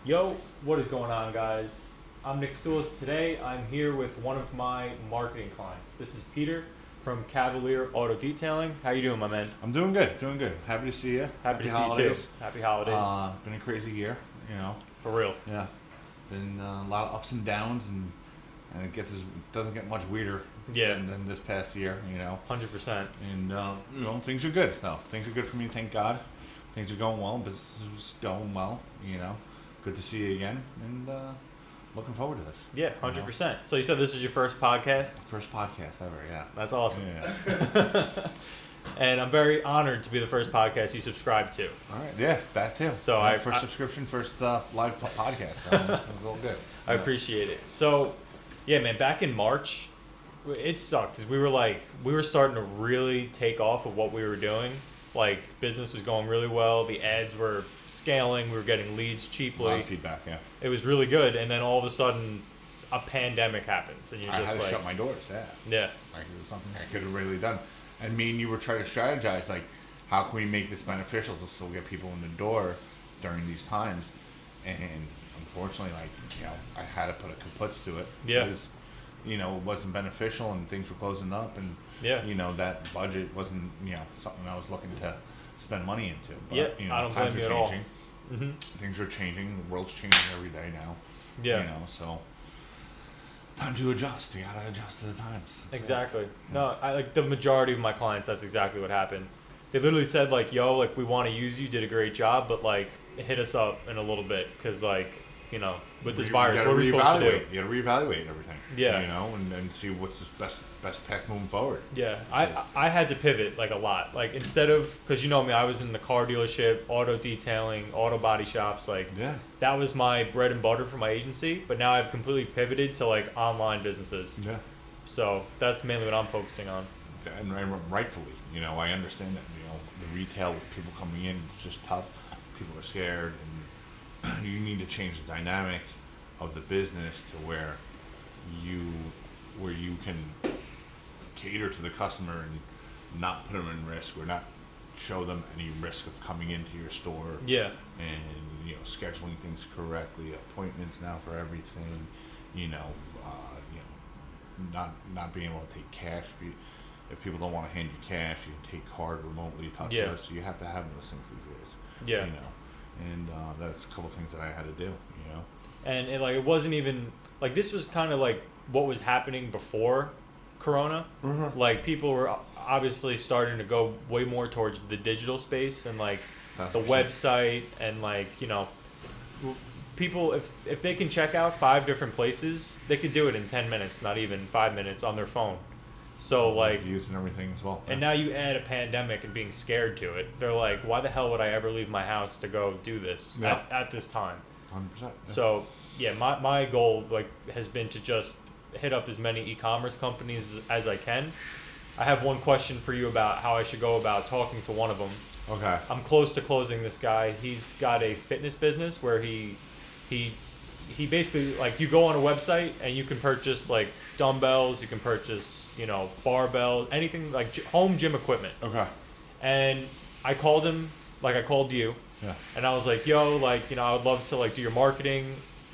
Yo, what is going on, guys? I'm Nick Stoulis. Today, I'm here with one of my marketing clients. This is Peter from Cavalier Auto Detailing. How you doing, my man? I'm doing good. Happy to see you. Happy to holidays. see you too. Happy holidays. Been a crazy year, you know. For real. Yeah. Been a lot of ups and downs, and it doesn't get much weirder. Yeah. Than this past year, you know. 100%. And things are good. No, things are good for me. Thank God. Things are going well. Business is going well. You know. Good to see you again, and looking forward to this. Yeah, 100%. So you said this is your first podcast? First podcast ever, yeah. That's awesome. Yeah. And I'm very honored to be the first podcast you subscribe to. All right, yeah, that too. So first subscription, first live podcast. So this is all good. I appreciate it. So, yeah, man, back in March, it sucked because we were starting to really take off of what we were doing. Like, business was going really well. The ads were scaling. We were getting leads cheaply. A lot of feedback, yeah. It was really good. And then all of a sudden, a pandemic happens. And you're I just had to shut my doors, yeah. Yeah. Like, it was something I could have really done. And me and you were trying to strategize, like, how can we make this beneficial to still get people in the door during these times? And unfortunately, like, you know, I had to put a kaputs to it. Yeah. Because, you know, it wasn't beneficial and things were closing up. And, Yeah. you know, that budget wasn't, you know, something I was looking to spend money into. But, Yeah, you know, I don't times blame you are at all. changing. Mm-hmm. Things are changing. The world's changing every day now. Yeah. You know, so time to adjust. You gotta adjust to the times. That's Exactly. it. No, I like the majority of my clients, that's exactly what happened. They literally said, like, yo, like, we want to use you, did a great job, but, like, hit us up in a little bit because, like, you know, with this virus, what are we supposed to do? You gotta reevaluate everything. Yeah. You know, and see what's the best path moving forward. Yeah, I had to pivot, like, a lot. Like, instead of, because you know me, I was in the car dealership, auto detailing, auto body shops. Like, Yeah. that was my bread and butter for my agency. But now I've completely pivoted to, like, online businesses. Yeah. So that's mainly what I'm focusing on. And rightfully, you know, I understand that, you know, the retail with people coming in, it's just tough. People are scared, and you need to change the dynamic of the business to where you can cater to the customer and not put them in risk, or not show them any risk of coming into your store. Yeah. And, you know, scheduling things correctly, appointments now for everything, you know, not being able to take cash. If people don't want to hand you cash, you can take card remotely, touchless. You have to have those things these days. Yeah. You know, and that's a couple things that I had to do, you know. And it wasn't even, like, this was kind of like what was happening before Corona. Mm-hmm. Like, people were obviously starting to go way more towards the digital space and, like, the website and, like, you know, people, if they can check out 5 different places, they could do it in 10 minutes, not even 5 minutes, on their phone. So, like, using everything as well. And now you add a pandemic and being scared to it. They're like, why the hell would I ever leave my house to go do this at this time? 100%. Yeah. So, yeah, my goal, like, has been to just hit up as many e-commerce companies as I can. I have one question for you about how I should go about talking to one of them. Okay. I'm close to closing this guy. He's got a fitness business where he basically, like, you go on a website and you can purchase, like, dumbbells, you can purchase, you know, barbells, anything like home gym equipment. Okay. And I called him, like I called you. Yeah. And I was like, yo, like, you know, I would love to, like, do your marketing,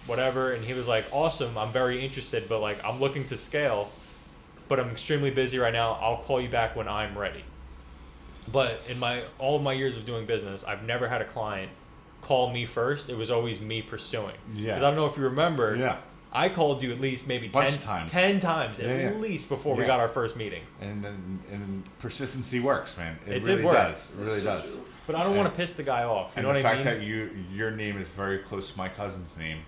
whatever. And he was like, awesome, I'm very interested, but, like, I'm looking to scale, but I'm extremely busy right now. I'll call you back when I'm ready. But in all of my years of doing business, I've never had a client call me first. It was always me pursuing. Yeah. Because I don't know if you remember. Yeah. I called you at least maybe 10 times at least before we got our first meeting. And persistency works, man. It did really work. does. It really does. But I don't want to piss the guy off. You know what I mean? And the fact that your name is very close to my cousin's name.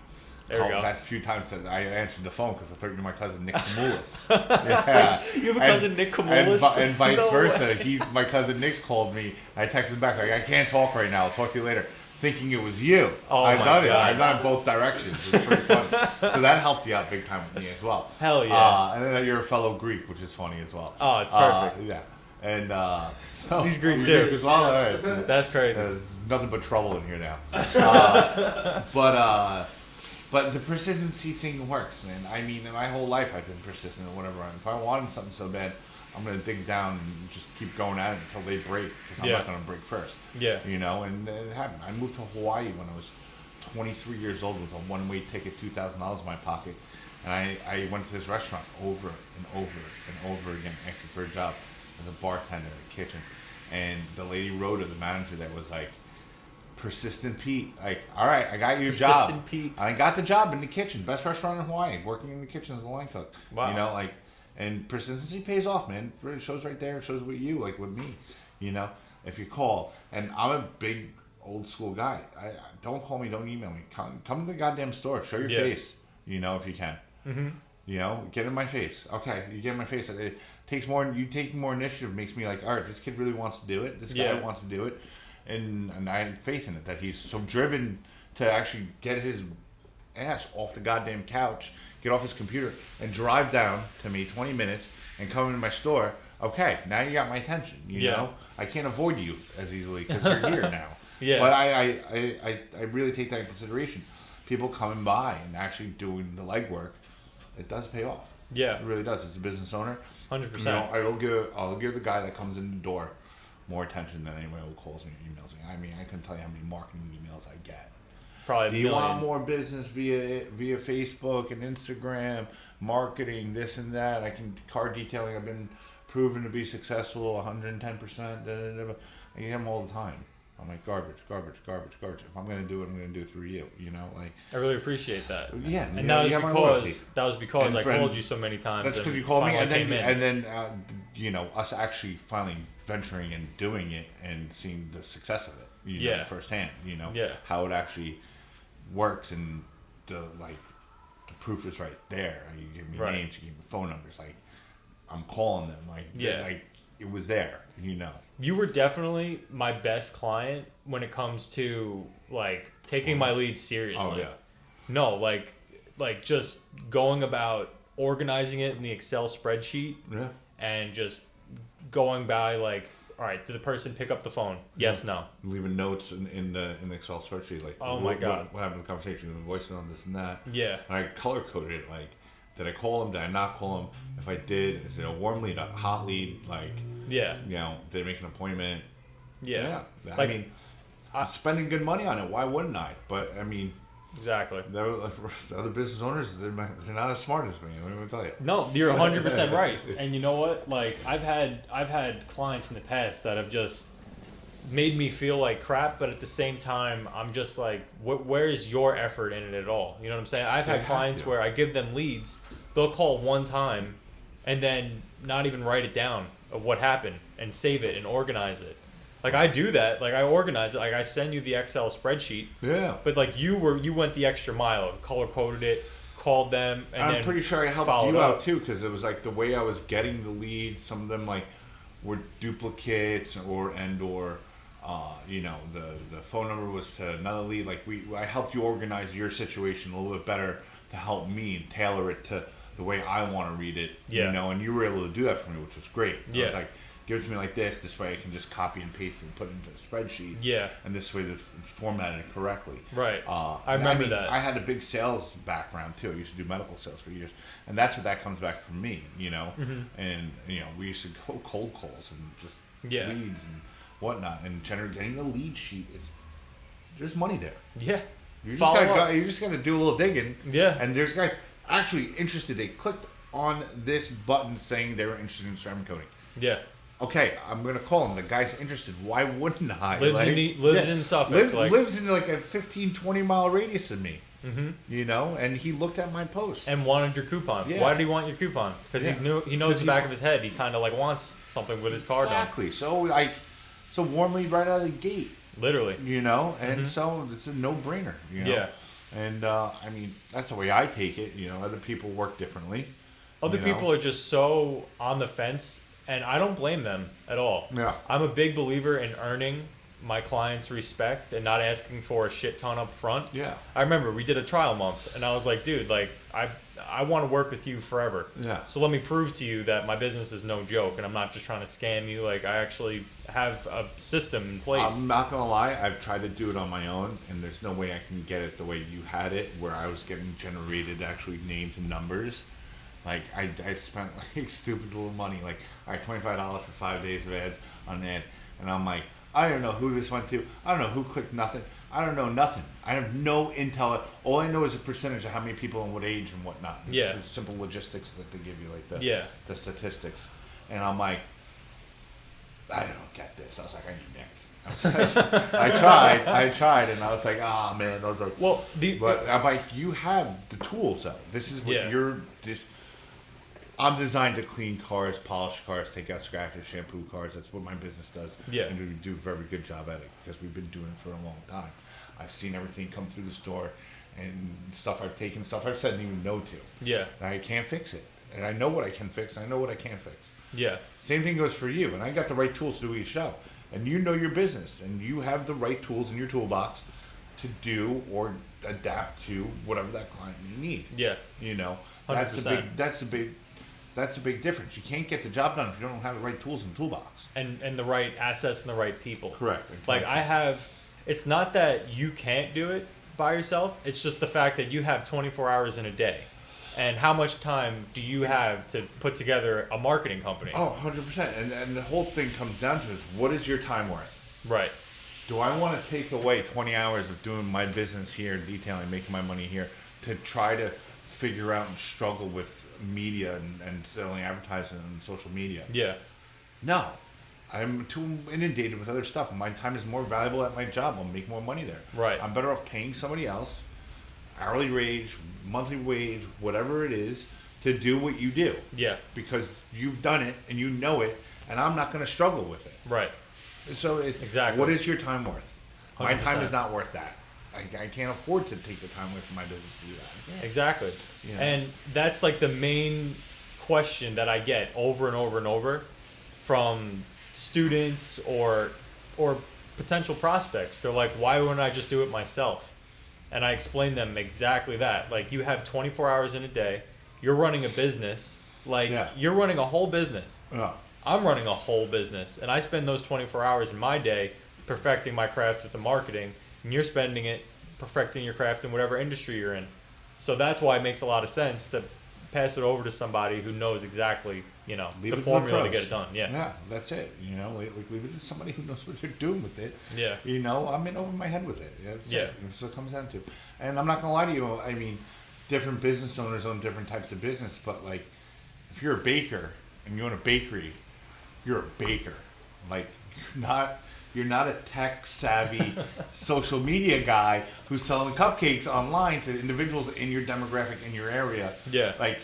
There we go. That's a few times that I answered the phone because I thought you were my cousin Nick Camoulas. Yeah. You have a cousin Nick Camoulas? And vice No versa. way. My cousin Nick's called me. I texted him back like, I can't talk right now. I'll talk to you later. Thinking it was you. Oh, I've my done it. God. I've done it both directions. It's pretty funny. So that helped you out big time with me as well. Hell yeah. And then you're a fellow Greek, which is funny as well. Oh, it's perfect. Yeah. And so He's Greek you're too. as well? All right. That's crazy. There's nothing but trouble in here now. But the persistency thing works, man. I mean, my whole life I've been persistent or whatever. If I wanted something so bad, I'm going to dig down and just keep going at it until they break. Because I'm not going to break first. Yeah. You know, and it happened. I moved to Hawaii when I was 23 years old with a one-way ticket, $2,000 in my pocket, and I went to this restaurant over and over and over again, asking for a job as a bartender in the kitchen. And the lady Rhoda, the manager, that was like, Persistent Pete, like, all right, I got your job. Persistent Pete. I got the job in the kitchen, best restaurant in Hawaii, working in the kitchen as a line cook. Wow. You know, like, and persistency pays off, man. It shows right there. It shows with you, like with me. You know, if you call, and I'm a big old school guy. I don't call me, don't email me. Come to the goddamn store. Show your face. You know, if you can. Mm-hmm. You know, get in my face. Okay, you get in my face. It takes more. You taking more initiative makes me like, all right, this kid really wants to do it. This guy wants to do it. And I have faith in it that he's so driven to actually get his ass off the goddamn couch, get off his computer, and drive down to me 20 minutes and come into my store. Okay, now you got my attention. You know, I can't avoid you as easily because you're here now. But I really take that in consideration. People coming by and actually doing the legwork, it does pay off. Yeah, it really does. It's a business owner. 100%. You know, I'll give the guy that comes in the door more attention than anyone who calls me or emails me. I mean, I couldn't tell you how many marketing emails I get. Probably. Do you want more business via Facebook and Instagram, marketing, this and that? Car detailing. I've been proven to be successful, 110%. I get them all the time. I'm like, garbage. If I'm gonna do it, I'm gonna do it through you. You know, like, I really appreciate that. Yeah, and that was because I called you so many times. That's because you called me, and then you know, us actually finally venturing and doing it and seeing the success of it. You know, firsthand. You know, how it actually works, and the proof is right there. You give me names, you give me phone numbers. Like, I'm calling them. Like, it was there. You know, you were definitely my best client when it comes to like taking my leads seriously. Oh yeah. No, like just going about organizing it in the Excel spreadsheet. Yeah. And just going by like, all right, did the person pick up the phone? Yes, no. Leaving notes in the Excel spreadsheet, like, oh my god, what happened in the conversation? The voicemail and this and that. Yeah. And I color coded it, like, did I call him? Did I not call him? If I did, is it a warm lead, a hot lead? Like, you know, did I make an appointment? Yeah. Like, I mean, I'm spending good money on it. Why wouldn't I? But I mean, exactly. The other business owners, they're not as smart as me. What am I tell you? No, you're 100% right. And you know what? Like, I've had clients in the past that have just made me feel like crap, but at the same time, I'm just like, where is your effort in it at all? You know what I'm saying? I've had clients where I give them leads, they'll call one time, and then not even write it down of what happened and save it and organize it. Like, I do that. Like, I organize it. Like, I send you the Excel spreadsheet. Yeah. But like, you went the extra mile, color coded it, called them, and I'm pretty sure I helped you out too, because it was like the way I was getting the leads. Some of them like were duplicates or you know, the phone number was to another lead. Like, I helped you organize your situation a little bit better to help me and tailor it to the way I want to read it. Yeah. You know, and you were able to do that for me, which was great. Yeah. I was like, give it to me like this. This way I can just copy and paste and put it into a spreadsheet. Yeah. And this way it's formatted correctly. Right. I remember that. I had a big sales background too. I used to do medical sales for years, and that's what that comes back from me. You know, and you know, we used to go cold calls and just leads and whatnot, and getting a lead sheet is there's money there. Yeah. You just gotta do a little digging. Yeah. And there's guys actually interested. They clicked on this button saying they were interested in ceramic coating. Yeah. Okay, I'm gonna call him. The guy's interested. Why wouldn't I? Lives in Suffolk. Lives in like a 15, 20 mile radius of me. Mm-hmm. You know, and he looked at my post and wanted your coupon. Yeah. Why did he want your coupon? Because he knows the back of his head. He kind of like wants something with his card on. Exactly. So warm lead right out of the gate. Literally. You know, and so it's a no-brainer. You know? Yeah. And I mean, that's the way I take it. You know, other people work differently. Other people are just so on the fence. And I don't blame them at all. Yeah. I'm a big believer in earning my clients' respect and not asking for a shit ton up front. Yeah. I remember we did a trial month, and I was like, dude, like, I want to work with you forever. Yeah. So let me prove to you that my business is no joke, and I'm not just trying to scam you. Like, I actually have a system in place. I'm not going to lie. I've tried to do it on my own, and there's no way I can get it the way you had it, where I was getting generated actually names and numbers. Like, I spent like stupid little money, like, all right, $25 for 5 days of ads on an ad, and I'm like, I don't know who this went to, I don't know who clicked nothing, I don't know nothing. I have no intel. All I know is a percentage of how many people and what age and whatnot. Yeah. The simple logistics that they give you, like the statistics. And I'm like, I don't get this. I was like, I need Nick. I tried, and I was like, oh man, those are. Well, but I'm like, you have the tools though. This is what you're. I'm designed to clean cars, polish cars, take out scratches, shampoo cars. That's what my business does. Yeah. And we do a very good job at it because we've been doing it for a long time. I've seen everything come through the store and stuff I've taken, stuff I've said didn't even no to. Yeah. And I can't fix it. And I know what I can fix, and I know what I can't fix. Yeah. Same thing goes for you. And I got the right tools to do your show. And you know your business, and you have the right tools in your toolbox to do or adapt to whatever that client may need. Yeah. You know, 100%. That's a big difference. You can't get the job done if you don't have the right tools in the toolbox. And the right assets and the right people. Correct. Like it's not that you can't do it by yourself. It's just the fact that you have 24 hours in a day. And how much time do you have to put together a marketing company? Oh, 100%. And the whole thing comes down to is, what is your time worth? Right. Do I want to take away 20 hours of doing my business here, detailing, making my money here, to try to figure out and struggle with media and selling advertising and social media? Yeah. No. I'm too inundated with other stuff. My time is more valuable at my job. I'll make more money there. Right. I'm better off paying somebody else, hourly wage, monthly wage, whatever it is, to do what you do. Yeah. Because you've done it and you know it, and I'm not going to struggle with it. Right. So Exactly. What is your time worth? 100%. My time is not worth that. I can't afford to take the time away from my business to do that. Yeah. Exactly. Yeah. And that's like the main question that I get over and over and over from students or potential prospects. They're like, why wouldn't I just do it myself? And I explain them exactly that. Like, you have 24 hours in a day. You're running a business. Like, you're running a whole business. Yeah. I'm running a whole business. And I spend those 24 hours in my day perfecting my craft with the marketing. And you're spending it perfecting your craft in whatever industry you're in. So that's why it makes a lot of sense to pass it over to somebody who knows exactly, the formula to get it done. Yeah. Yeah, that's it. Leave it to somebody who knows what they're doing with it. Yeah. I'm in over my head with it. That's yeah. it. That's what it comes down to. And I'm not going to lie to you. I mean, different business owners own different types of business. But, like, if you're a baker and you own a bakery, you're a baker. Like, you're not a tech-savvy social media guy who's selling cupcakes online to individuals in your demographic, in your area. Yeah. Like,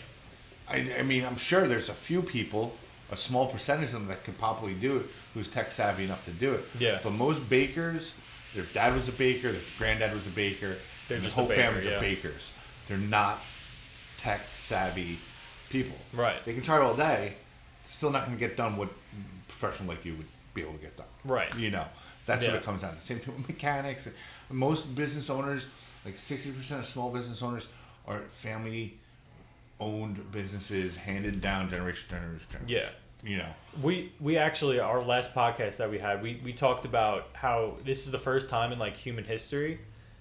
I mean, I'm sure there's a few people, a small percentage of them that could probably do it, who's tech-savvy enough to do it. Yeah. But most bakers, their dad was a baker, their granddad was a baker, They're and just the whole a baker, family's yeah. are bakers. They're not tech-savvy people. Right. They can try all day, still not going to get done what a professional like you would be able to get done. Right. That's Yeah. what it comes down to. Same thing with mechanics. Most business owners, like 60% of small business owners, are family-owned businesses, handed down generation to generation. Yeah. We actually, our last podcast that we had, we talked about how this is the first time in like human history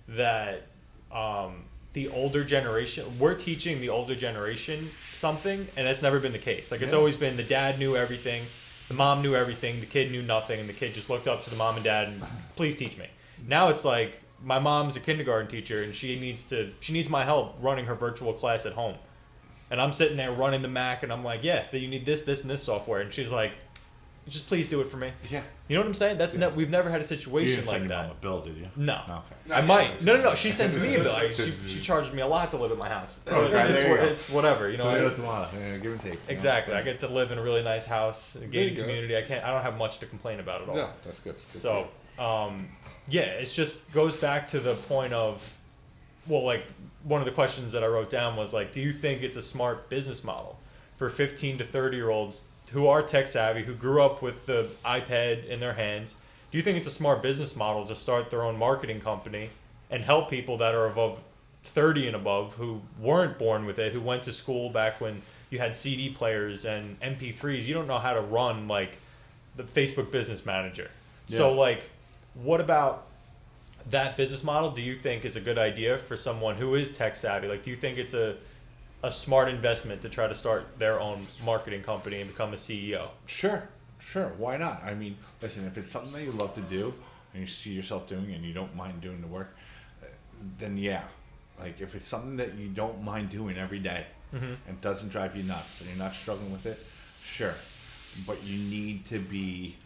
that the older generation, we're teaching the older generation something, and that's never been the case. Like, it's always been the dad knew everything, the mom knew everything, the kid knew nothing, and the kid just looked up to the mom and dad and, please teach me. Now it's like, my mom's a kindergarten teacher, and she needs my help running her virtual class at home. And I'm sitting there running the Mac, and I'm like, yeah, you need this, and this software. And she's like, just please do it for me. Yeah. You know what I'm saying? We've never had a You situation didn't like send your that. mom a bill, did you? No. Okay. I might. No. She sends me a bill. She charges me a lot to live at my house. It's whatever. Tomato. Give and take. Exactly. I get to live in a really nice house, a gated community. I don't have much to complain about at all. Yeah, that's good. So, it just goes back to the point of, well, like, one of the questions that I wrote down was like, do you think it's a smart business model for 15 to 30-year-olds who are tech savvy, who grew up with the iPad in their hands? Do you think it's a smart business model to start their own marketing company and help people that are above 30 and above who weren't born with it, who went to school back when you had CD players and MP3s? You don't know how to run like the Facebook Business Manager. Yeah. So like, what about that business model do you think is a good idea for someone who is tech savvy? Like, do you think it's a smart investment to try to start their own marketing company and become a CEO? Sure. Why not? I mean, listen, if it's something that you love to do, and you see yourself doing it and you don't mind doing the work, then yeah. Like, if it's something that you don't mind doing every day and doesn't drive you nuts and you're not struggling with it, sure. But you need to be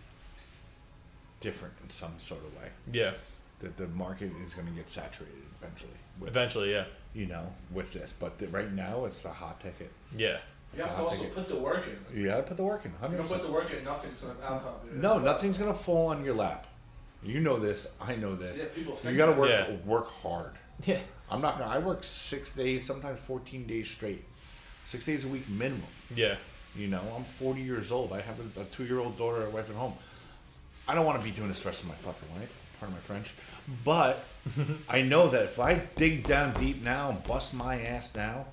different in some sort of way. Yeah. The market is going to get saturated eventually. Eventually, yeah. You know, with this. But right now, it's a hot ticket. Yeah. You have to also put the work in. You got to put the work in, 100%. You don't put the work in, nothing's going to outcome. No, nothing's going to fall on your lap. You know this. I know this. Yeah, people think you got to work Yeah. work hard. Yeah. I'm not going to. I work 6 days, sometimes 14 days straight. 6 days a week minimum. Yeah. You know, I'm 40 years old. I have a 2-year-old daughter and a wife at home. I don't want to be doing this the rest of my fucking life. Pardon my French. But I know that if I dig down deep now and bust my ass now,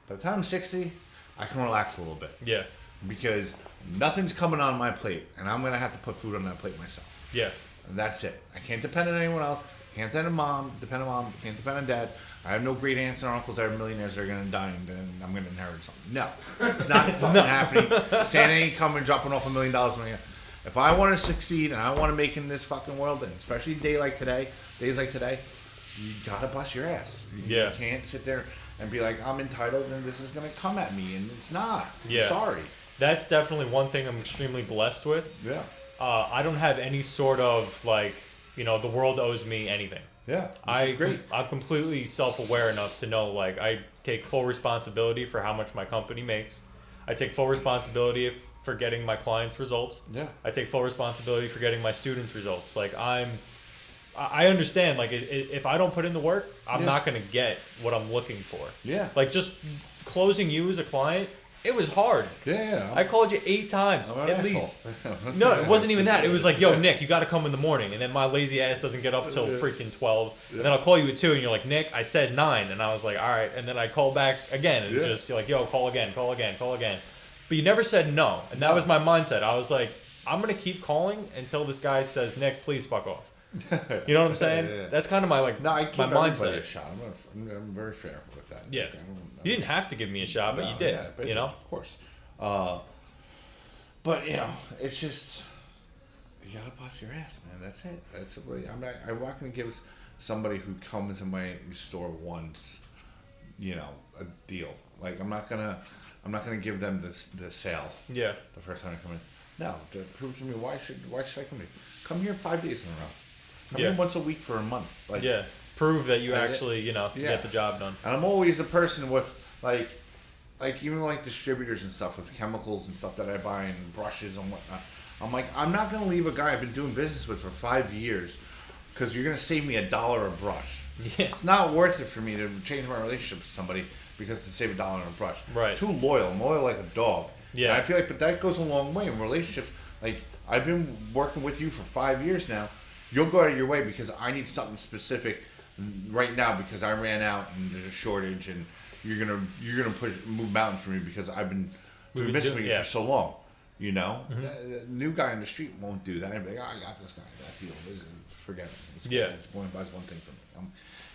by the time I'm 60, I can relax a little bit. Yeah. Because nothing's coming on my plate, and I'm going to have to put food on that plate myself. Yeah. And that's it. I can't depend on anyone else. Can't depend on mom. Can't depend on dad. I have no great aunts and uncles that are millionaires that are going to die and then I'm going to inherit something. No. It's not fucking happening. Santa ain't coming dropping off $1 million on me. If I want to succeed and I want to make in this fucking world, and especially days like today, you gotta bust your ass. You can't sit there and be like, I'm entitled and this is gonna come at me, and it's not. Yeah. I'm sorry. That's definitely one thing I'm extremely blessed with. Yeah. I don't have any sort of like, you know, the world owes me anything. Yeah. Great. I'm completely self-aware enough to know, like, I take full responsibility for how much my company makes. I take full responsibility for getting my clients' results. Yeah. I take full responsibility for getting my students' results. Like, I understand, like, if I don't put in the work, I'm not going to get what I'm looking for. Yeah. Like, just closing you as a client, it was hard. Yeah. I called you 8 times, I'm an at asshole. least. No, it wasn't even that. It was like, yo, Nick, you got to come in the morning. And then my lazy ass doesn't get up till freaking 12. And then I'll call you at 2, and you're like, Nick, I said 9. And I was like, all right. And then I call back again, and just, you're like, yo, call again. But you never said no. And that was my mindset. I was like, I'm going to keep calling until this guy says, Nick, please fuck off. You know what I'm saying? Yeah. That's kind of my, like, No, I keep my everybody mindset. a shot. I'm very fair with that. Yeah. You didn't have to give me a shot, but you did. Yeah, but you know? Of course. But, you know, it's just, you gotta bust your ass, man. That's it. That's really, I'm not gonna give somebody who comes into my store once, you know, a deal. Like, I'm not gonna give them the sale. Yeah. The first time I come in. No, to prove to me why should I come here? Come here 5 days in a row. Come here once a week for a month. Like, yeah. Prove that you actually, you know, get the job done. And I'm always the person with like even like distributors and stuff with chemicals and stuff that I buy and brushes and whatnot. I'm like, I'm not gonna leave a guy I've been doing business with for 5 years because you're gonna save me $1 a brush. Yeah. It's not worth it for me to change my relationship with somebody because to save $1 on a brush. Right. Too loyal. I'm loyal like a dog. Yeah. And I feel like, but that goes a long way in relationships. Like, I've been working with you for 5 years now. You'll go out of your way because I need something specific right now because I ran out and there's a shortage, and you're gonna move mountains for me because I've been missing you for so long. You know, the new guy on the street won't do that. I'd be like, oh, I got this guy. That deal. Forget it. It's going and buys one thing from me.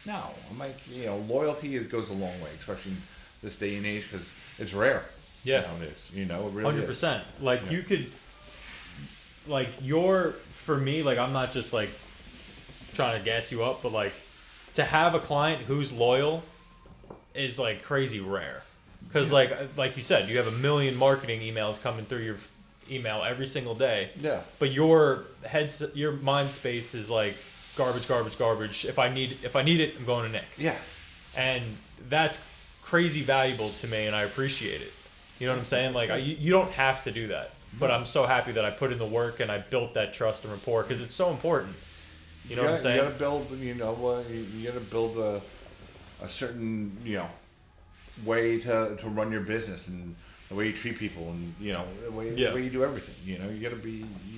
No, I'm like, you know, loyalty goes a long way, especially in this day and age because it's rare. Yeah, nowadays, you know, it really 100%. Like you could, like for me, like I'm not just like trying to gas you up, but like to have a client who's loyal is like crazy rare. Because like you said, you have 1 million marketing emails coming through your email every single day. Yeah. But your mind space is like garbage. If I need it, I'm going to Nick. Yeah. And that's crazy valuable to me, and I appreciate it. You know what I'm saying? Like you don't have to do that, but I'm so happy that I put in the work and I built that trust and rapport because it's so important. You know what I'm saying? You gotta build, you gotta build a certain, way to run your business and the way you treat people and the way you do everything. You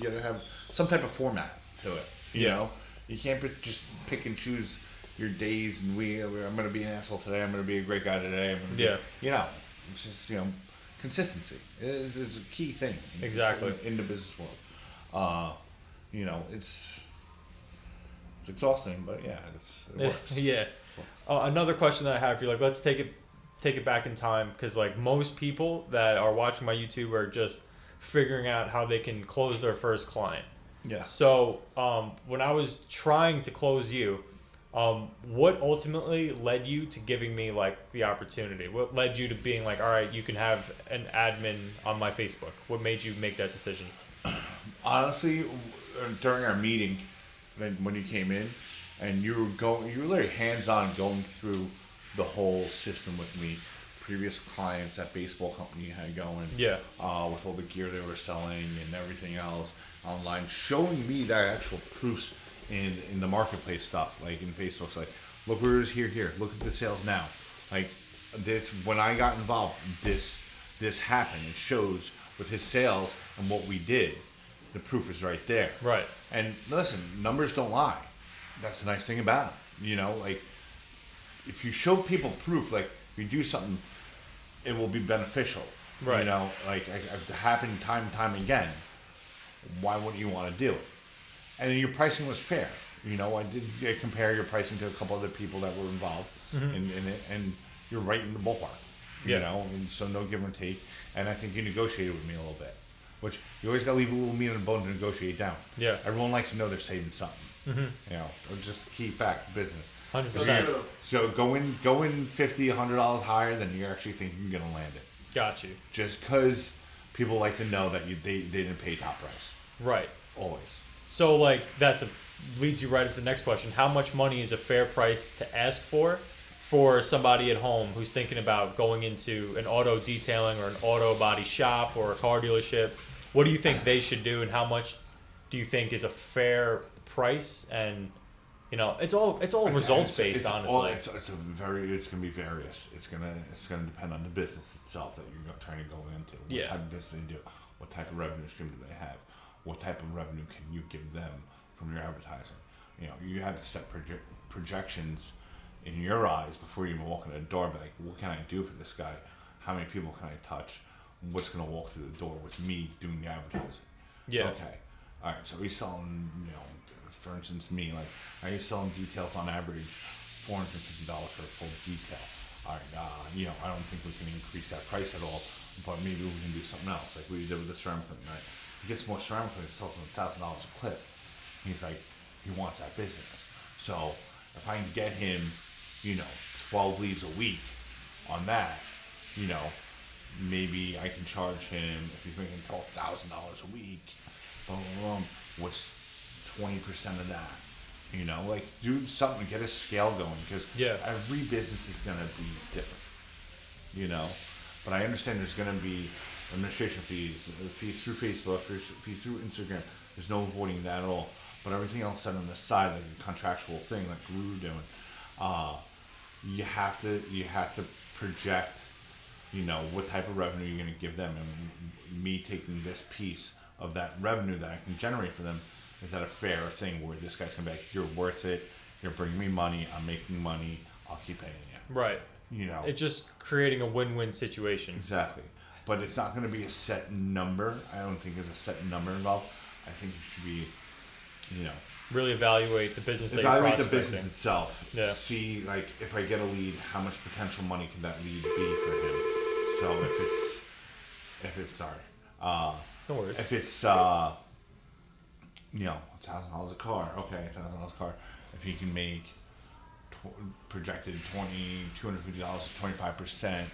gotta have some type of format to it. You know, you can't just pick and choose your days and I'm gonna be an asshole today. I'm gonna be a great guy today. It's just consistency is a key thing. Exactly. In the business world, it's exhausting, but it works. Yeah. Another question that I have for you, like, let's take it back in time, because like most people that are watching my YouTube are just figuring out how they can close their first client. Yeah. So when I was trying to close you, what ultimately led you to giving me like the opportunity? What led you to being like, all right, you can have an admin on my Facebook? What made you make that decision? Honestly, during our meeting, when you came in, and you were literally hands-on going through the whole system with me. Previous clients that baseball company you had going, Yeah, with all the gear they were selling and everything else online, showing me that actual proofs in the marketplace stuff, like in Facebook's like, look where it is here, look at the sales now, like this. When I got involved, this happened. It shows with his sales and what we did. The proof is right there. right. And listen, numbers don't lie. That's the nice thing about them. You know, like if you show people proof, like if you do something, it will be beneficial. Right. You know, like it's happened time and time again. Why wouldn't you want to do it? And then your pricing was fair. You know, I did compare your pricing to a couple other people that were involved in it, and you're right in the ballpark. You Yeah. know, and so no give and take. And I think you negotiated with me a little bit, which you always got to leave a little meat on the bone to negotiate down. Yeah. Everyone likes to know they're saving something. You know, or just key fact business. 100%. True. So go in $50, $100 higher than you actually think you're gonna land it. Got you. Just because people like to know that they didn't pay top price. Right. Always. So like leads you right into the next question. How much money is a fair price to ask for somebody at home who's thinking about going into an auto detailing or an auto body shop or a car dealership? What do you think they should do, and how much do you think is a fair price? And you know, it's all results based, honestly. It's gonna be various. It's gonna depend on the business itself that you're trying to go into. What type of business they do, what type of revenue stream do they have, what type of revenue can you give them from your advertising. You know, you have to set projections in your eyes before you even walk in the door. Be like, what can I do for this guy? How many people can I touch? What's gonna walk through the door with me doing the advertising? Yeah. Okay. All right. So he's selling, you know, for instance, me, like, I used selling details on average $450 for a full detail. All right, you know, I don't think we can increase that price at all, but maybe we can do something else, like we did with the ceramic cleaning, right? He gets more ceramic cleaning, sells him $1,000 a clip. He's like, he wants that business. So if I can get him, you know, 12 leads a week on that, you know, maybe I can charge him, if he's making $12,000 a week, what's 20% of that? You know, like do something, get a scale going, because every business is going to be different. You know, but I understand there's going to be administration fees through Facebook, fees through Instagram. There's no avoiding that at all. But everything else set on the side, like a contractual thing, like we were doing, you have to project, you know, what type of revenue you're going to give them, and me taking this piece of that revenue that I can generate for them. Is that a fair thing where this guy's gonna be like, you're worth it, you're bringing me money, I'm making money, I'll keep paying you. Right. You know. It's just creating a win-win situation. Exactly. But it's not gonna be a set number. I don't think there's a set number involved. I think it should be, you know. Really evaluate the business that Evaluate you're the business itself. Yeah. See, like, if I get a lead, how much potential money can that lead be for him? So no worries. if it's you know, $1,000 a car. Okay, $1,000 a car. If he can make projected $250 to 25%,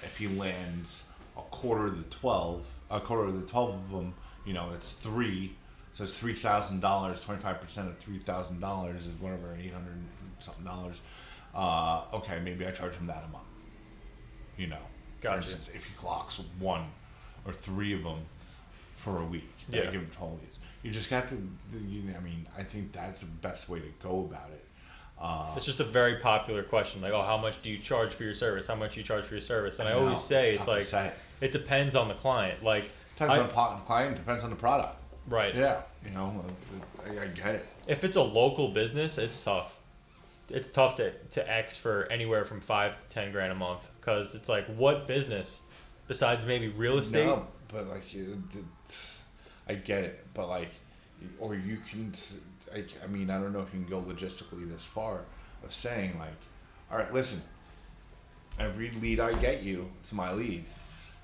if he lands a quarter of the 12 of them, you know, it's 3. So it's $3,000. 25% of $3,000 is whatever, $800 something dollars. Okay, maybe I charge him that amount. You know, Gotcha. for instance, if he clocks 1 or 3 of them for a week, I give him 12 leads. You just got to, I mean, I think that's the best way to go about it. It's just a very popular question, like, oh, how much do you charge for your service? How much do you charge for your service? And I always say, it's like, it depends on the client. Like, depends on the client, depends on the product. Right. Yeah, you know, I get it. If it's a local business, it's tough. It's tough to X for anywhere from $5 to $10,000 a month, because it's like, what business besides maybe real estate? No, but like, I get it, but like, or you can, I mean, I don't know if you can go logistically this far of saying like, all right, listen, every lead I get you, it's my lead.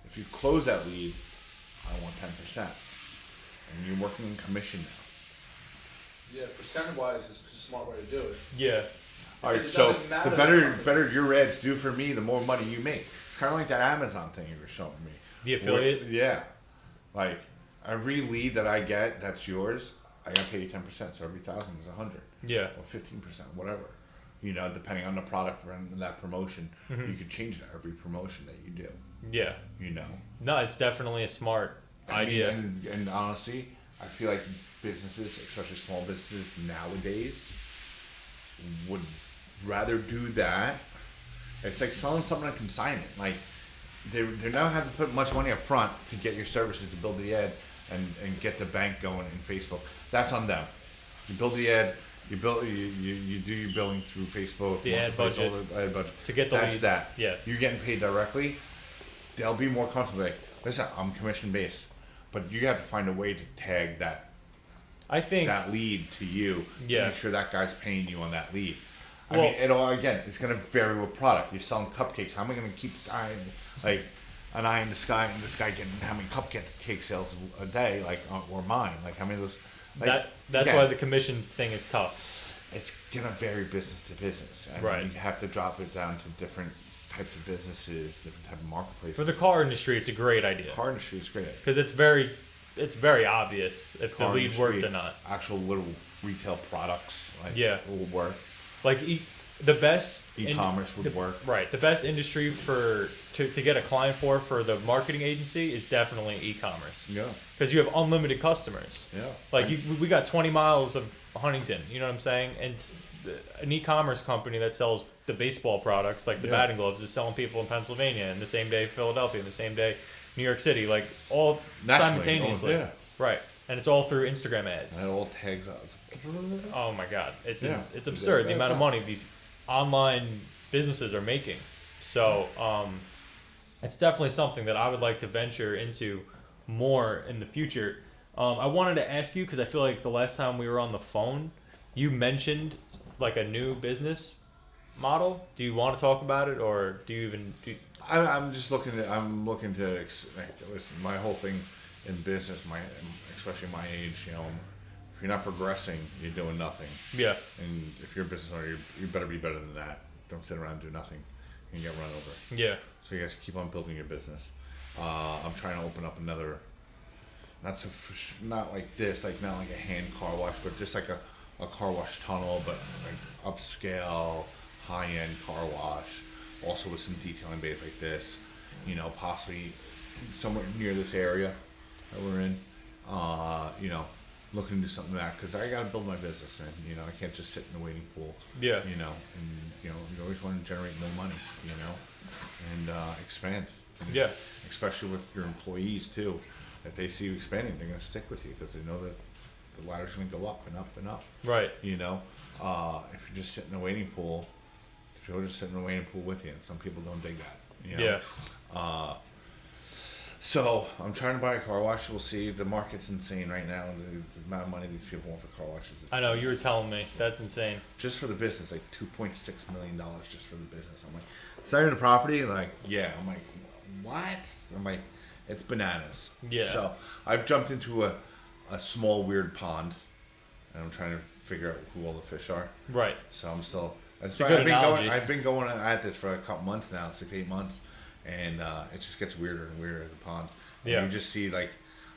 If you close that lead, I want 10%, and you're working in commission now. Yeah, percent-wise is a smart way to do it. Yeah. All right, Because it so doesn't matter the better your ads do for me, the more money you make. It's kind of like that Amazon thing you were showing me. The affiliate? Yeah. Like, every lead that I get that's yours, I gotta pay you 10%. So every 1,000 is 100. Yeah. Or 15%, whatever. You know, depending on the product and that promotion, you could change it every promotion that you do. Yeah. You know. No, it's definitely a smart idea. And honestly, I feel like businesses, especially small businesses nowadays, would rather do that. It's like selling something on consignment. Like they now have to put much money up front to get your services to build the ad and get the bank going in Facebook. That's on them. You build the ad, you do your billing through Facebook. The ad budget. Ad budget. To get the That's leads. that. Yeah. You're getting paid directly. They'll be more comfortable. Like, listen, I'm commission based, but you have to find a way to tag that I think that lead to you. Yeah. Make sure that guy's paying you on that lead. Well- I mean, it's going to vary with product. You're selling cupcakes. How am I going to keep an eye in the sky and this guy getting how many cupcake sales a day, like, or mine? Like, how many of those? Like, that's again, why the commission thing is tough. it's going to vary business to business. And Right. you have to drop it down to different types of businesses, different type of marketplaces. For the car industry, it's a great idea car industry is great. because it's very obvious if the Car lead industry, worked or not. Actual little retail products, like, Yeah. will work. Like the best E-commerce would work. Right. The best industry to get a client for the marketing agency is definitely e-commerce Yeah. because you have unlimited customers. Yeah. Like we got 20 miles of Huntington. You know what I'm saying? And an e-commerce company that sells the baseball products, like the Yeah. batting gloves, is selling people in Pennsylvania, and the same day Philadelphia, and the same day New York City, like all Nationally, simultaneously. yeah. Right. And it's all through Instagram ads. And it all tags up. Oh my God, it's Yeah. it's absurd the amount of money these online businesses are making. So it's definitely something that I would like to venture into more in the future. I wanted to ask you because I feel like the last time we were on the phone, you mentioned like a new business model. Do you want to talk about it, or do you even? I'm just looking to. Listen, my whole thing in business, especially my age, you know, if you're not progressing, you're doing nothing. Yeah. And if you're a business owner, you better be better than that. Don't sit around and do nothing. You can get run over. Yeah. So you guys keep on building your business. I'm trying to open up another. Not like this, like not like a hand car wash, but just like a car wash tunnel, but like upscale, high-end car wash. Also with some detailing bays like this, you know, possibly somewhere near this area that we're in. You know, looking to do something like that because I got to build my business, and you know, I can't just sit in the waiting pool. Yeah. You know, and you know, you always want to generate more money, you know, and expand. And Yeah. especially with your employees too. If they see you expanding, they're going to stick with you because they know that the ladder's going to go up and up and up. Right. You know, if you're just sitting in a waiting pool, people are just sitting in a waiting pool with you, and some people don't dig that. You know? Yeah. So I'm trying to buy a car wash. We'll see. The market's insane right now. The amount of money these people want for car washes. I know you were telling me that's insane. Just for the business, like $2.6 million just for the business. I'm like, is that in the property? Like, yeah. I'm like, what? I'm like, it's bananas. Yeah. So I've jumped into a small weird pond, and I'm trying to figure out who all the fish are. Right. So I'm still. It's a good analogy. I've been going at this for a couple months now, 6-8 months, and it just gets weirder and weirder at the pond. And Yeah. you just see like,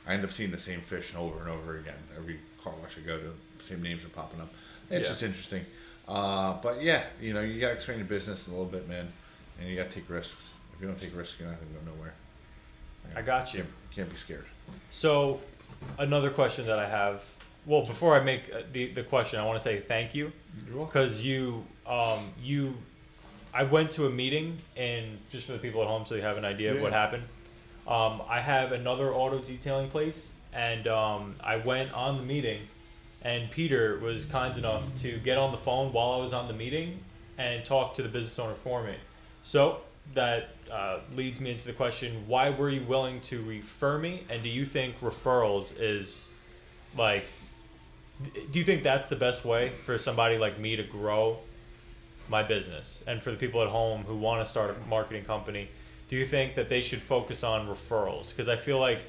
I end up seeing the same fish over and over again. Every car wash I go to, the same names are popping up. It's just interesting. But yeah, you know, you gotta expand your business a little bit, man, and you gotta take risks. If you don't take risks, you're not gonna go nowhere. I got you. Can't be scared. So, another question that I have. Well, before I make the question, I want to say thank you You're welcome. because I went to a meeting, and just for the people at home, so you have an idea of what happened. I have another auto detailing place, and I went on the meeting, and Peter was kind enough to get on the phone while I was on the meeting and talk to the business owner for me. So that leads me into the question: why were you willing to refer me? And do you think referrals is like? Do you think that's the best way for somebody like me to grow my business? And for the people at home who want to start a marketing company, do you think that they should focus on referrals? Because I feel like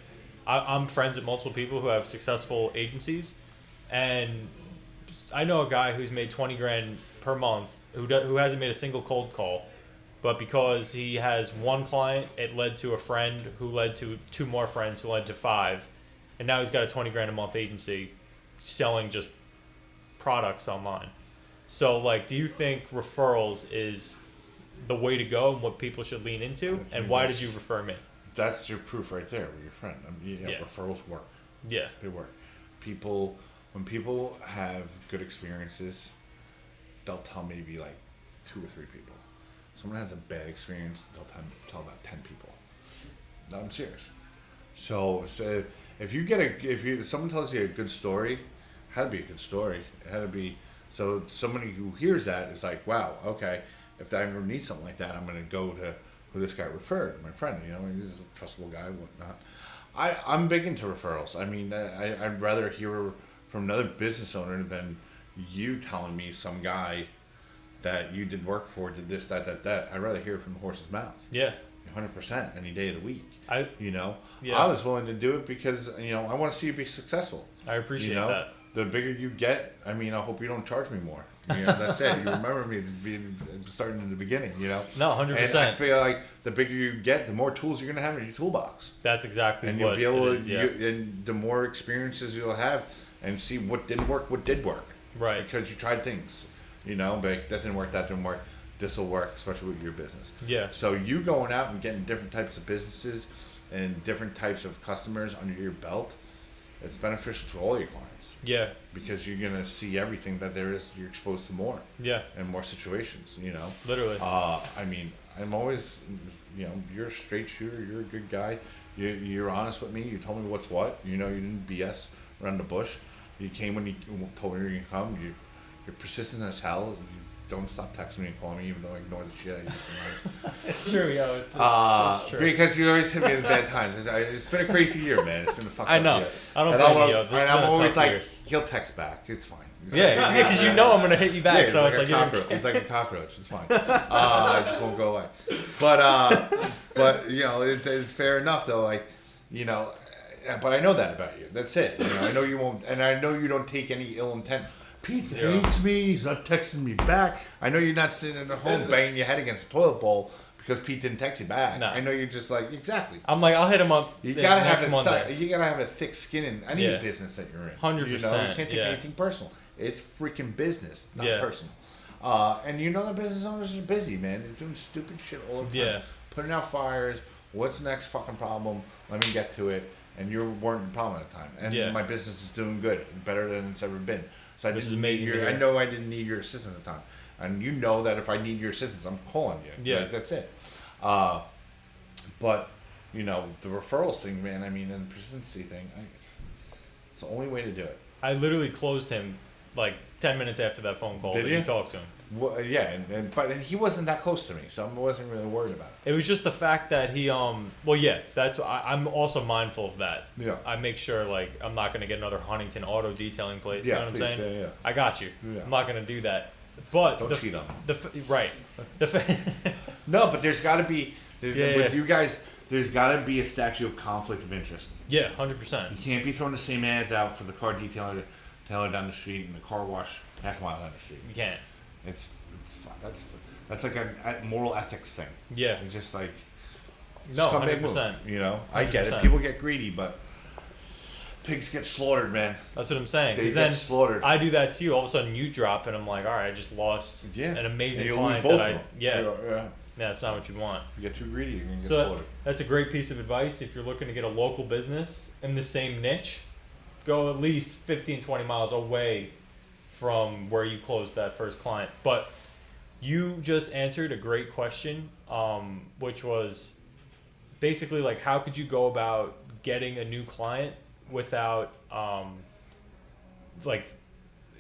I'm friends with multiple people who have successful agencies, and I know a guy who's made 20 grand per month who hasn't made a single cold call, but because he has one client, it led to a friend who led to 2 more friends who led to 5, and now he's got a 20 grand a month agency selling just products online. So like, do you think referrals is the way to go and what people should lean into? And why did you refer me? That's your proof right there with your friend. I mean, Yeah. referrals work. Yeah. They work. When people have good experiences, they'll tell maybe like 2 or 3 people. Someone has a bad experience, they'll tell about 10 people. No, I'm serious. So if someone tells you a good story, it had to be a good story. It had to be, so somebody who hears that is like, wow, okay, if I ever need something like that, I'm going to go to who this guy referred, my friend, he's a trustable guy, whatnot. I'm big into referrals. I mean, I'd rather hear from another business owner than you telling me some guy that you did work for did this, that. I'd rather hear it from the horse's mouth. Yeah. 100% any day of the week. Yeah. I was willing to do it because, I want to see you be successful. I appreciate that. The bigger you get, I hope you don't charge me more. That's it. You remember me starting in the beginning, No, 100%. And I feel like the bigger you get, the more tools you're going to have in your toolbox. That's exactly and what you'll be able it is, yeah. and the more experiences you'll have and see what didn't work, what did work. Right. Because you tried things, but that didn't work, this will work, especially with your business. Yeah. So you going out and getting different types of businesses and different types of customers under your belt, it's beneficial to all your clients. Yeah. Because you're going to see everything that there is, you're exposed to more. Yeah. And more situations, Literally. I'm always, you're a straight shooter, you're a good guy. You're honest with me, you told me what's what, you didn't BS around the bush. You came when you told me you were going to come. You're persistent as hell. You don't stop texting me and calling me, even though I ignore the shit out of you sometimes. It's true, yo. It's true. Because you always hit me at bad times. It's been a crazy year, man. It's been a fucked I up know. year. I don't and blame you, yo. This has and been I'm a always tough like, year. he'll text back. It's fine. Yeah, because I'm gonna hit you back. Yeah, So it's like like a cockroach. It's like a cockroach. It's fine. I just won't go away. But it's fair enough though. Like, but I know that about you. That's it. I know you won't, and I know you don't take any ill intent. Pete hates me. He's not texting me back. I know you're not sitting at home banging your head against a toilet bowl because Pete didn't text you back. No. I know you're just like, exactly. I'm like, I'll hit him up. You gotta next Monday. you gotta have a thick skin in any business that you're in. 100%. You can't take anything personal. It's freaking business, not personal. And the business owners are busy, man. They're doing stupid shit all the time. Yeah. Putting out fires. What's the next fucking problem? Let me get to it. And you weren't the problem at the time. And my business is doing good, better than it's ever been. So Which is amazing. I know I didn't need your assistance at the time, and you know that if I need your assistance, I'm calling you. Yeah, like, that's it. But the referrals thing, man. And the persistency thing. It's the only way to do it. I literally closed him like 10 minutes after that phone call. Did that you talked to him? Well, yeah, but he wasn't that close to me, so I wasn't really worried about it. It was just the fact that he that's I'm also mindful of that. Yeah. I make sure like I'm not gonna get another Huntington auto detailing place. Yeah, You know what I'm saying? yeah. I got you. Yeah. I'm not gonna do that. But Don't cheat on him. Right. No, but there's got to be with Yeah. you guys. There's got to be a statute of conflict of interest. Yeah, 100%. You can't be throwing the same ads out for the car detailer down the street and the car wash half a mile down the street. You can't. It's fun. That's like a moral ethics thing. Yeah. It's just like No, scumbag 100%. move, I get it. 100%. People get greedy, but pigs get slaughtered, man. That's what I'm saying. They 'Cause get then slaughtered. I do that to you. All of a sudden you drop, and I'm like, all right, I just lost an amazing and you client lose both that of them. yeah. Yeah, that's not what you want. You get too greedy, you're gonna get So slaughtered. that's a great piece of advice. If you're looking to get a local business in the same niche, go at least 15, 20 miles away from where you closed that first client. But you just answered a great question, which was basically like, how could you go about getting a new client without,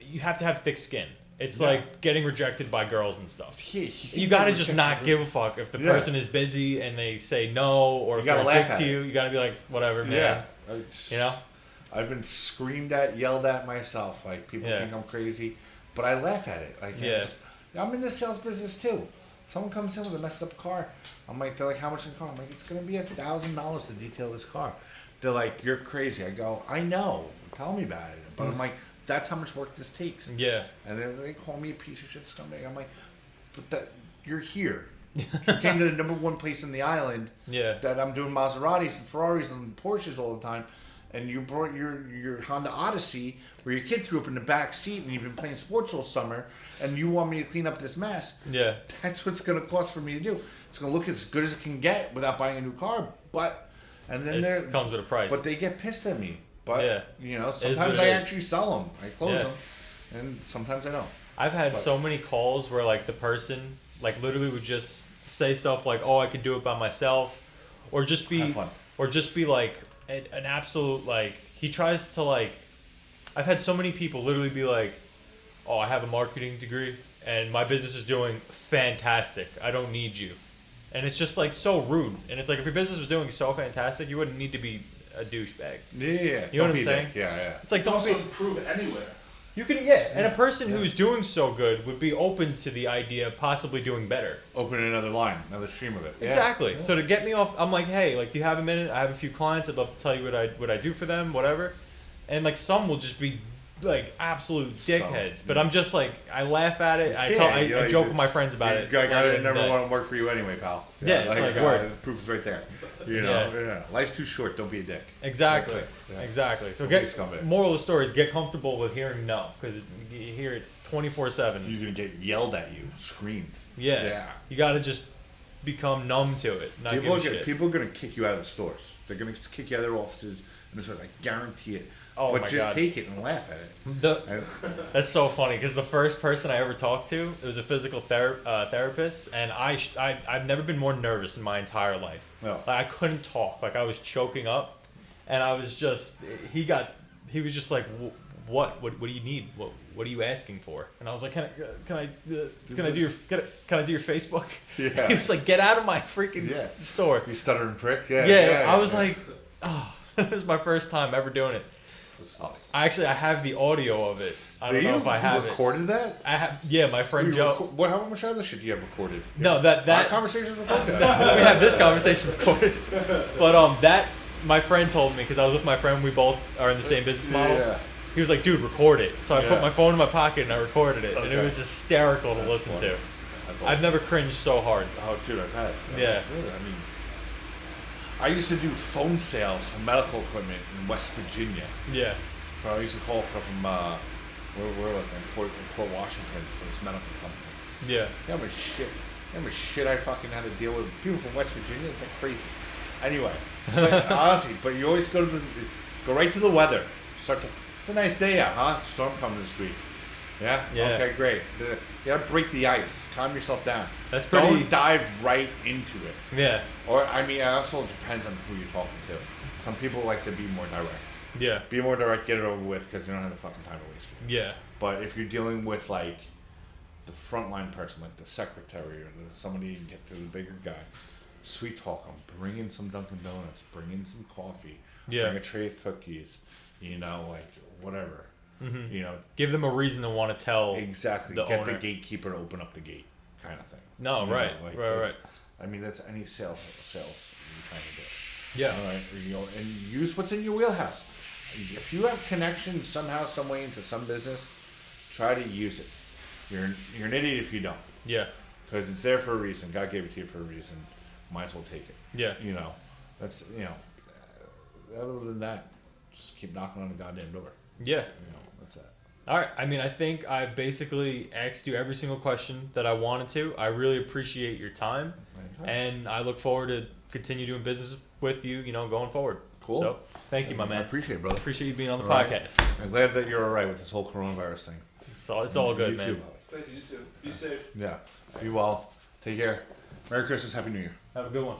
you have to have thick skin. It's like getting rejected by girls and stuff. You gotta just not give a fuck if the person is busy and they say no, or if they're dick to you. You gotta be like, whatever, man. I've been screamed at, yelled at myself. Like, people think I'm crazy, but I laugh at it. Like, I'm in the sales business too. Someone comes in with a messed up car. They're like, how much in the car? I'm like, it's gonna be $1,000 to detail this car. They're like, you're crazy. I go, I know. Tell me about it. But I'm like, that's how much work this takes. Yeah. And then they call me a piece of shit scumbag. I'm like, but that you're here. You came to the number one place in the island. Yeah. That I'm doing Maseratis and Ferraris and Porsches all the time, and you brought your Honda Odyssey where your kids grew up in the back seat and you've been playing sports all summer, and you want me to clean up this mess. Yeah. That's what's gonna cost for me to do. It's gonna look as good as it can get without buying a new car, but and then It comes with a price. But they get pissed at me. But Yeah. you know, It is sometimes what I it is. actually sell them. I close Yeah. them, and sometimes I don't. I've had But- so many calls where like the person like literally would just say stuff like, "Oh, I can do it by myself," or just be, Have fun. like an absolute like he tries to like. I've had so many people literally be like, "Oh, I have a marketing degree and my business is doing fantastic. I don't need you," and it's just like so rude. And it's like if your business was doing so fantastic, you wouldn't need to be a douchebag. Yeah, You know don't what I'm be saying? that. Yeah, yeah. It's like You don't also be. improve anywhere. You can and a person who's doing so good would be open to the idea of possibly doing better. Open another line, another stream of it. Yeah. Exactly. So to get me off, I'm like, hey, like, do you have a minute? I have a few clients. I'd love to tell you what I do for them, whatever. And like some will just be like absolute dickheads, but I'm just like I laugh at it. I joke with my friends about it. I got at the it. end of the Never day. want to work for you anyway, pal. Yeah, it's like word. The proof is right there. You know, yeah. Life's too short. Don't be a dick. Exactly. That's it. Yeah. Exactly. So Don't be a scumbag. moral of the story is get comfortable with hearing no because you hear it 24/7. You're gonna get yelled at you, screamed. Yeah. Yeah. You got to just become numb to it. Not give a shit. People are gonna kick you out of the stores. They're gonna kick you out of their offices and the stores. I guarantee it. Oh but my just God. take it and laugh at it. That's so funny because the first person I ever talked to it was a physical therapist, and I've never been more nervous in my entire life. No. Like, I couldn't talk, like I was choking up, and I was just he was just like, what do you need? What are you asking for? And I was like, can I do your Facebook? Yeah. He was like, get out of my freaking store. You stuttering prick. Yeah. Yeah, I was like, oh, this is my first time ever doing it. That's funny. I have the audio of it. I don't know if I have you recorded that? I have. Yeah, my friend Joe. How much other shit do you have recorded? No, that Our conversation's recorded. we have this conversation recorded. But that my friend told me because I was with my friend. We both are in the same business model. Yeah. He was like, "Dude, record it." So I put my phone in my pocket and I recorded it, and it Okay. was hysterical to listen funny. to. That's I've never cringed so hard. Oh, dude, I've had it. Yeah. I mean, I used to do phone sales for medical equipment in West Virginia. Yeah. So I used to call from where was I? Port Washington for this medical company. Yeah. You know how much shit I fucking had to deal with people from West Virginia? It's like crazy. Anyway, but honestly, but you always go right to the weather. It's a nice day out, huh? Storm coming this week. Yeah? Yeah. Okay, great. You gotta break the ice. Calm yourself down. That's pretty. Don't dive right into it. Yeah. Or, I mean, it also depends on who you're talking to. Some people like to be more direct. Yeah. Be more direct, get it over with, because they don't have the fucking time to waste. Yeah. But if you're dealing with, like, the frontline person, like the secretary or somebody you can get to the bigger guy, sweet talk them. Bring in some Dunkin' Donuts. Bring in some coffee. Yeah. Bring a tray of cookies. You know, like, whatever. Mm-hmm. You know, Give them a reason to want to tell. exactly. The Get owner. the gatekeeper to open up the gate, kind of thing. No, You know, right, like, right. that's- I mean, that's any sales you're trying to do. Yeah. All right, you know, and use what's in your wheelhouse. If you have connections somehow, some way into some business, try to use it. You're an idiot if you don't, Yeah. because it's there for a reason. God gave it to you for a reason. Might as well take it. Yeah. You know, that's other than that, just keep knocking on the goddamn door. Yeah. You know, that's it. All right. I mean, I think I basically asked you every single question that I wanted to. I really appreciate your time, and I look forward to continue doing business with you. You know, going forward. Cool. So, thank you, my I man. appreciate it, brother. Appreciate you being on the All right. podcast. I'm glad that you're all right with this whole coronavirus thing. It's all good, You man. too. Thank you, you too. Be safe. Yeah. Be well. Take care. Merry Christmas. Happy New Year. Have a good one.